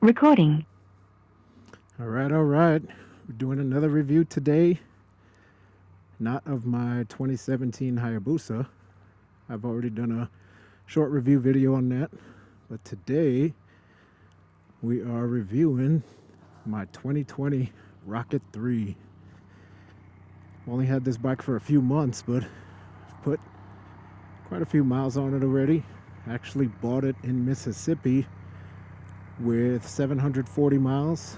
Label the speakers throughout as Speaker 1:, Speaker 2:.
Speaker 1: Recording.
Speaker 2: All right. We're doing another review today. Not of my 2017 Hayabusa. I've already done a short review video on that. But today, we are reviewing my 2020 Rocket 3. I've only had this bike for a few months, but I've put quite a few miles on it already. I actually bought it in Mississippi with 740 miles,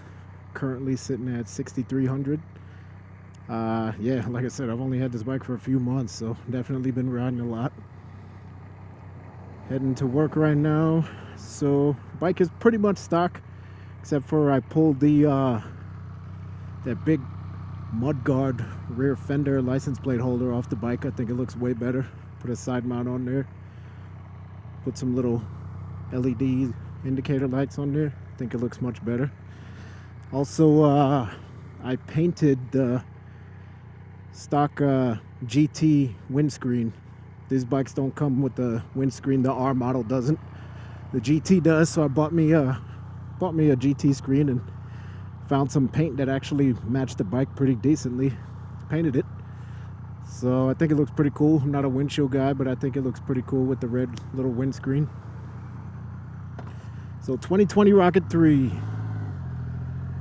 Speaker 2: currently sitting at 6,300. Yeah, like I said, I've only had this bike for a few months, so definitely been riding a lot. Heading to work right now, so bike is pretty much stock, except for I pulled the that big mudguard rear fender license plate holder off the bike. I think it looks way better. Put a side mount on there, put some little LED indicator lights on there. I think it looks much better. Also, I painted the stock GT windscreen. These bikes don't come with the windscreen. The R model doesn't. The GT does. So I bought me a GT screen and found some paint that actually matched the bike pretty decently. Painted it. So I think it looks pretty cool. I'm not a windshield guy, but I think it looks pretty cool with the red little windscreen. So 2020 Rocket 3.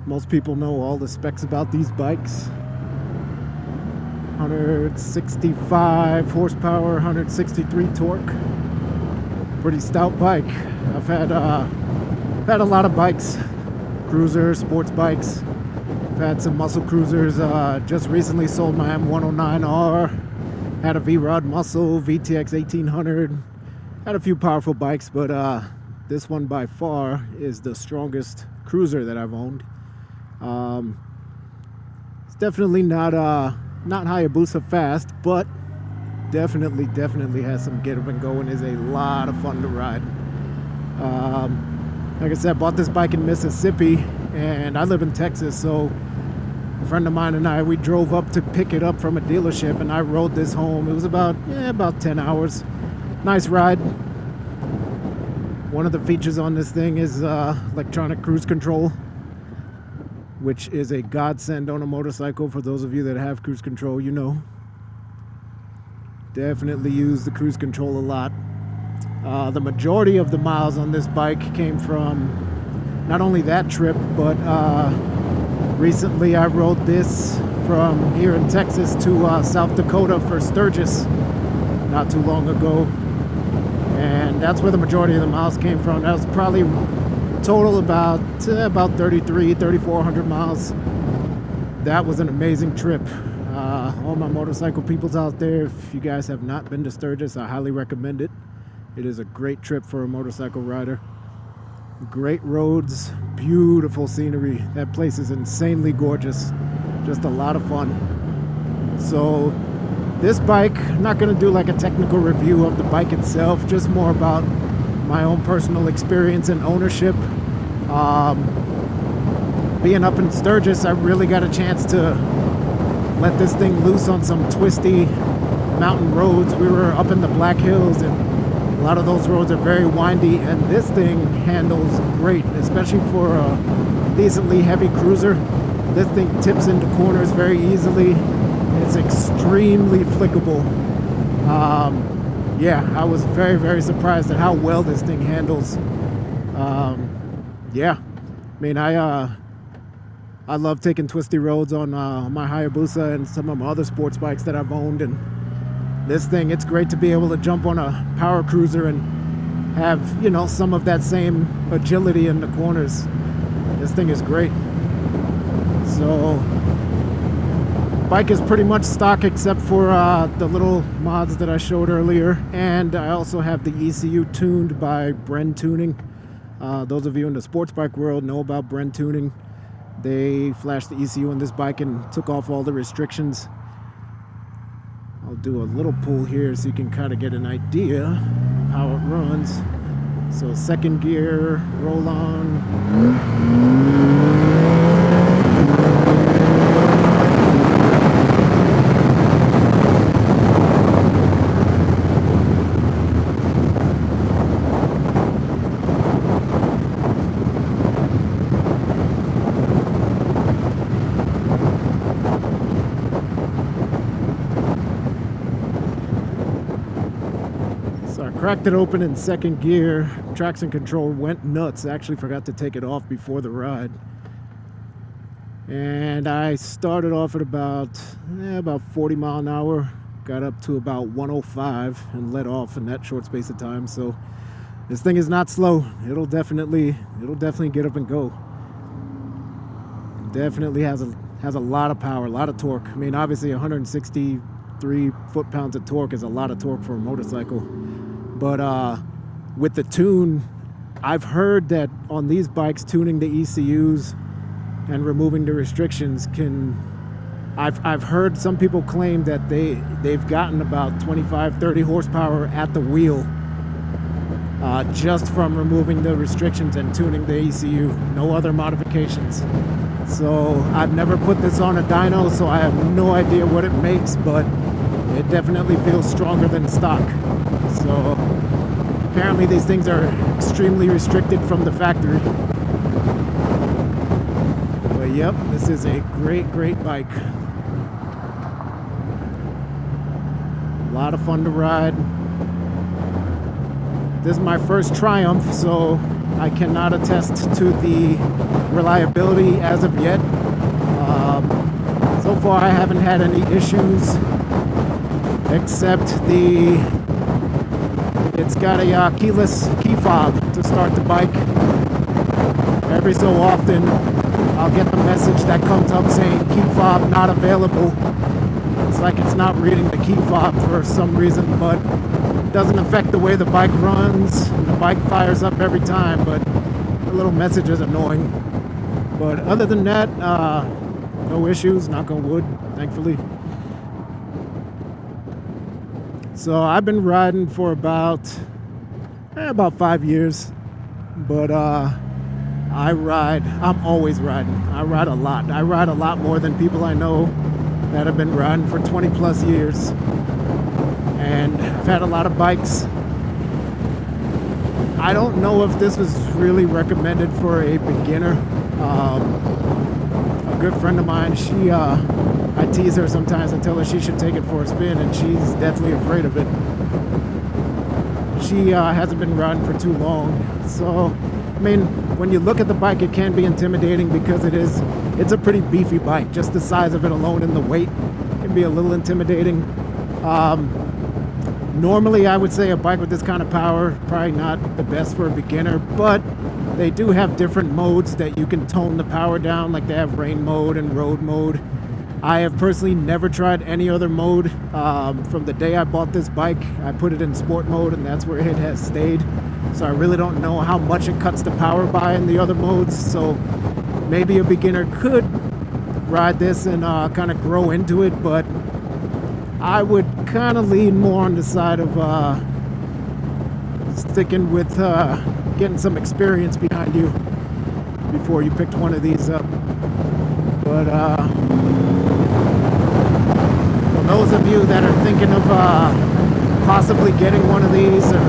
Speaker 2: Most people know all the specs about these bikes. 165 horsepower, 163 torque. Pretty stout bike. I've had a lot of bikes, cruisers, sports bikes. I've had some muscle cruisers. Just recently sold my M109R. Had a V-Rod Muscle, VTX 1800. Had a few powerful bikes, but this one by far is the strongest cruiser that I've owned. It's definitely not Hayabusa fast, but definitely has some get up and go and is a lot of fun to ride. Like I said, I bought this bike in Mississippi, and I live in Texas, so a friend of mine and I, we drove up to pick it up from a dealership, and I rode this home. It was about 10 hours. Nice ride. One of the features on this thing is electronic cruise control, which is a godsend on a motorcycle. For those of you that have cruise control, you know. Definitely use the cruise control a lot. The majority of the miles on this bike came from not only that trip, but recently I rode this from here in Texas to South Dakota for Sturgis not too long ago. And that's where the majority of the miles came from. That was probably total about 3,400 miles. That was an amazing trip. All my motorcycle peoples out there, if you guys have not been to Sturgis, I highly recommend it. It is a great trip for a motorcycle rider. Great roads, beautiful scenery. That place is insanely gorgeous. Just a lot of fun. So this bike, I'm not going to do like a technical review of the bike itself, just more about my own personal experience and ownership. Being up in Sturgis, I really got a chance to let this thing loose on some twisty mountain roads. We were up in the Black Hills, and a lot of those roads are very windy, and this thing handles great, especially for a decently heavy cruiser. This thing tips into corners very easily. It's extremely flickable. Yeah, I was very surprised at how well this thing handles. Yeah, I mean, I love taking twisty roads on my Hayabusa and some of my other sports bikes that I've owned, and this thing, it's great to be able to jump on a power cruiser and have, some of that same agility in the corners. This thing is great. So bike is pretty much stock except for the little mods that I showed earlier, and I also have the ECU tuned by Bren Tuning. Those of you in the sports bike world know about Bren Tuning. They flashed the ECU on this bike and took off all the restrictions. I'll do a little pull here so you can kind of get an idea of how it runs. So second gear, roll on. cracked it open in second gear. Traction control went nuts. Actually forgot to take it off before the ride. And I started off at about 40 mile an hour. Got up to about 105 and let off in that short space of time. So this thing is not slow. It'll definitely get up and go. Definitely has a lot of power, a lot of torque. I mean, obviously 163 foot-pounds of torque is a lot of torque for a motorcycle. But with the tune, I've heard that on these bikes, tuning the ECUs and removing the restrictions can... I've heard some people claim that they've gotten about 25-30 horsepower at the wheel just from removing the restrictions and tuning the ECU. No other modifications. So I've never put this on a dyno, so I have no idea what it makes, but it definitely feels stronger than stock. So apparently these things are extremely restricted from the factory. But yep, this is a great bike. A lot of fun to ride. This is my first Triumph, so I cannot attest to the reliability as of yet. So far I haven't had any issues, except it's got a keyless key fob to start the bike. Every so often I'll get the message that comes up saying key fob not available. It's like it's not reading the key fob for some reason, but it doesn't affect the way the bike runs. The bike fires up every time, but the little message is annoying. But other than that, no issues, knock on wood, thankfully. So I've been riding for about 5 years, but I'm always riding. I ride a lot. I ride a lot more than people I know that have been riding for 20 plus years. And I've had a lot of bikes. I don't know if this was really recommended for a beginner. A good friend of mine, I tease her sometimes and tell her she should take it for a spin, and she's deathly afraid of it. She hasn't been riding for too long. So, I mean, when you look at the bike, it can be intimidating because it's a pretty beefy bike. Just the size of it alone and the weight can be a little intimidating. Normally, I would say a bike with this kind of power, probably not the best for a beginner, but they do have different modes that you can tone the power down, like they have rain mode and road mode. I have personally never tried any other mode. From the day I bought this bike, I put it in sport mode, and that's where it has stayed. So I really don't know how much it cuts the power by in the other modes. So maybe a beginner could ride this and kind of grow into it, but I would kind of lean more on the side of sticking with getting some experience behind you before you picked one of these up. But for those of you that are thinking of possibly getting one of these or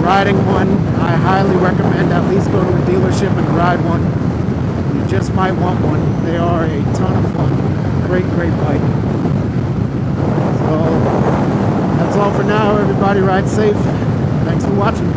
Speaker 2: riding one, I highly recommend at least go to a dealership and ride one. You just might want one. They are a ton of fun. Great bike. So that's all for now. Everybody ride safe. Thanks for watching.